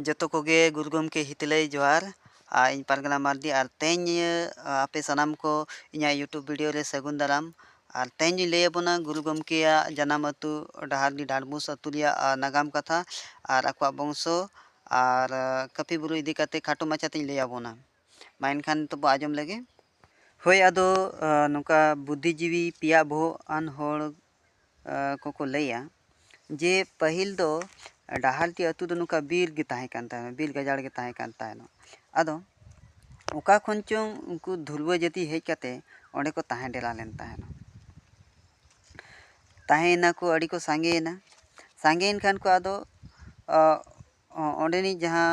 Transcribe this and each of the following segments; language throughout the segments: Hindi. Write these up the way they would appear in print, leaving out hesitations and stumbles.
जतो कोगे गुरु गमके हितलई जोहार इन पारगना मार्दी और तेज आपे सानाम को इना यूट्यूब वीडियो रे सगुन दाराम और तेज लैबना गुरु गमके जनाम अतु डहारडी डाडमुस अतु नागाम कथा और आकवा बंशो और कपी बुरु इदी काते खाटो माचाते लैबना मा एनखान तो बो आजम लगे होय आदो नोका बुद्धिजीवी पिया बोहान होड़ को लैया जे पहिल दो डाहारती अतु दो नुका बीर गे ताहे कान ताहे बीर गजाड़ गे ताहे कान ताहे आदो ओका खन चों उनको धुलवा जाति हेज काते ओंडे को ताहे डेरा लेन ताहेना को अड़ी को सांगेन खान को आदो ओंडेनी जहाँ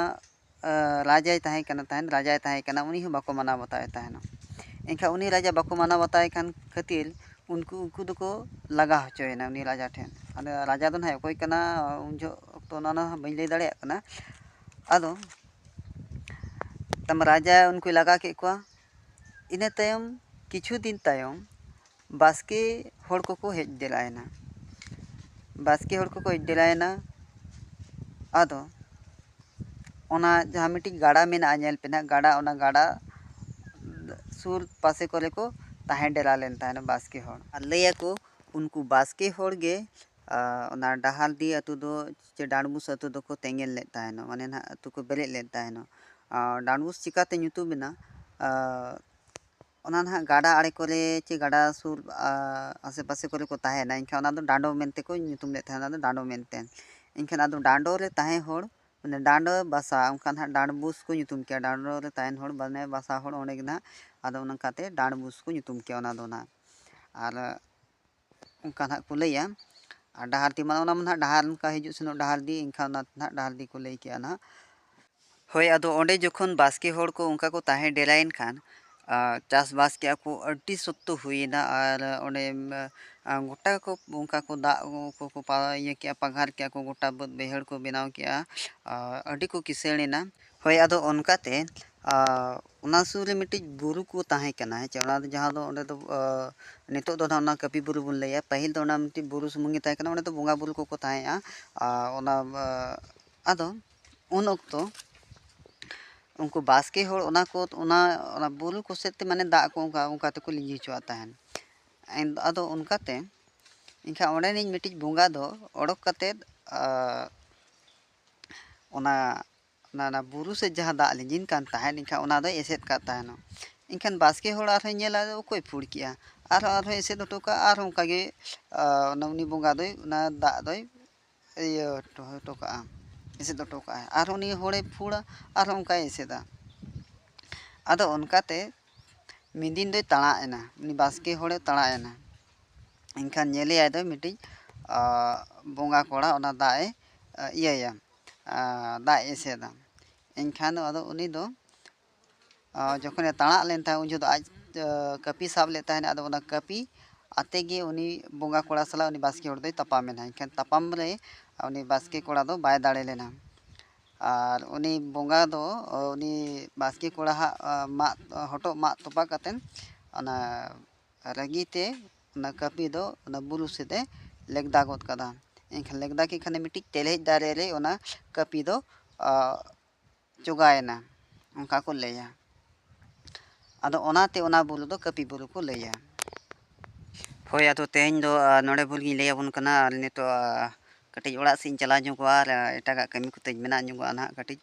राजाय ताहे काना उनी हो बाको माना बताए ताहेना एनखा उनी राजा बाको माना बताए खान खातिर उनको दो लगा होचोयना उनी राजा ठेन राजा दो ना कोई कना उन जो तो ना बई लई दाड़े कना आदो तम राजा उनको लगा के को इना तायम किछु दिन तायम बास्के होड़ को हेज देलायना बास्के होड़ को हेज देलायना आदो ओना जहाँ मिट्टी गाड़ा मेना नेल पे ना गाड़ा ओना गाड़ा सुर पासे कोले को ताहे डेरा लेन ताहे बास्के होड़ लैया को उनको बास्के होड़ गे ओना डाहारडी अतु दो चे डाडमुस अतु दो को तेंगेल ले ताहेनो माने ना अतु को बेले ले ताहेनो डाडमुस चिकाते ᱧᱩᱛᱩᱢ बिना ओना ना गाड़ा आड़े कोले चे गाड़ा सुर आसे पासे कोले को ताहेना इनखा ओना दो डांडो मेनते को ᱧᱩᱛᱩᱢ ले ताहेना दो डांडो मेनते इनखान आदो डांडो रे ताहे होड़ माने डांडो बासा उनखान हा डांडबुस को ᱧᱩᱛᱩᱢ के डांडो रे ताहेन होड़ बाने बासा होड़ ओंडे गिना आदो उनकाते डांडबुस को ᱧᱩᱛᱩᱢ के ओना दो ना और उनखान हा को लैया डाहारती माना डाहार का हिजु सेनो डाहारदी इनखा ना डाहारदी को लई के ना होय आदो ओंडे जखन बास्के होड़ को उनका को ताहे डेरायन खान चासबास के को अड्डी सत्तो हुईना और ओंडे गोटा को उनका को दा को ये के पघार के को गोटा बद बेहड़ को बनाव के अड्डी को किसेणेना होय आदो उनकाते उना सुर रे मिट्टी बुरु को ताहे कना है चना जहां दो ओंडे दो नितो दो ना कपी बुरु बुन लैया पहिल दो ना मिट्टी बुरु सुमुंगी ताहे कना ओंडे दो बोंगा बुरु को ताहे ओना आदो उन ओक्तो उनको बास्के होड़ ओना को ओना बुरु को सेते माने दा को उनका ते को लिंजी चुआ ताहेन आदो उनकाते इनखा ओंडे नि मिट्टी बोंगा दो ओडक काते ओना ना बुरु से जहाँ दा लिंजिन कान ताहेन इनखा ओना दो एसेट का ताहेनो इनखान बास्के होड़ आरो नेला कोई फुड़ किया आरो एसेट ओटो का आरो उनका गे ओना उनी बोंगा दो ओना दा दो इयो टो का एसेट ओटो का आरो उनी होड़े फुड़ा आरो उनका एसेदा आदो उनकाते मिदिन दो ताड़ा एना उनी बास्के होड़े ताड़ा एना इनखान नेले आय दो मिट्टी बोंगा कोड़ा ओना दाए इया दा एसेदा इनखान आदो उनी दो जखन ताड़ा लेन था उन जो आज कपी साब लेता है आदो ओना कपी आते गे उनी बोंगा कोड़ा सला उनी बास्के होड़ दो तपामेना इनखान तपाम रे उनी बास्के कोड़ा दो बाय दाड़े लेना और उनी बोंगा दो उनी बास्के कोड़ा मा हटो मा तोपा कातेन ओना रगीते ओना कपी दो ओना बुरु सेते लेगदा गोद कदा इनखान लेगदा के खाने मिट्टी तेलेज दारे रे ओना कपी दो चुगायना उनका को लैया आदो ओनाते ओना बुरु दो कपी बुरु को लैया होय आदो तेहेन दो नोडे बुलगी लैयाबन कना नितो कटिज ओड़ा सिंह चला जोगवा एटागा कमी को तेज मेना जोगवा ना कटिज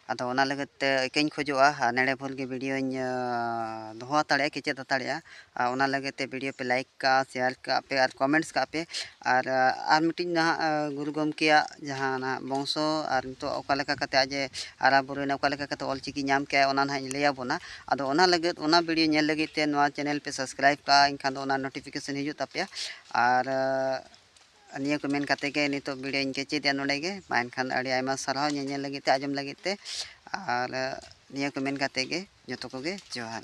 आदो ओना लगते एकेñ खोजोआ नेड़े भूल के वीडियो दोहा ताड़े केचे ताड़े ओना लगते वीडियो पे लाइक का शेयर का पे और कमेंट्स का पे और मिटिन ना गुरु गमके जहाँ ना बंशो और तो ओका लेका कते आजे आरा बुरुना ओका लेका कते ऑलचिकी नाम के ओना ना लैयाबोना आदो ओना लगत ओना वीडियो नेल लगते नोआ चैनल पे सब्सक्राइब का इनखान दो ओना नोटिफिकेशन हिजु तापया और निया को मेन काते के नितो वीडियो इन केचे दिया नोडे गे मा एनखान अड़ी आयमा साराव नेल लगते आजम लगते और निया को मेन काते के जतो को गे जोहार।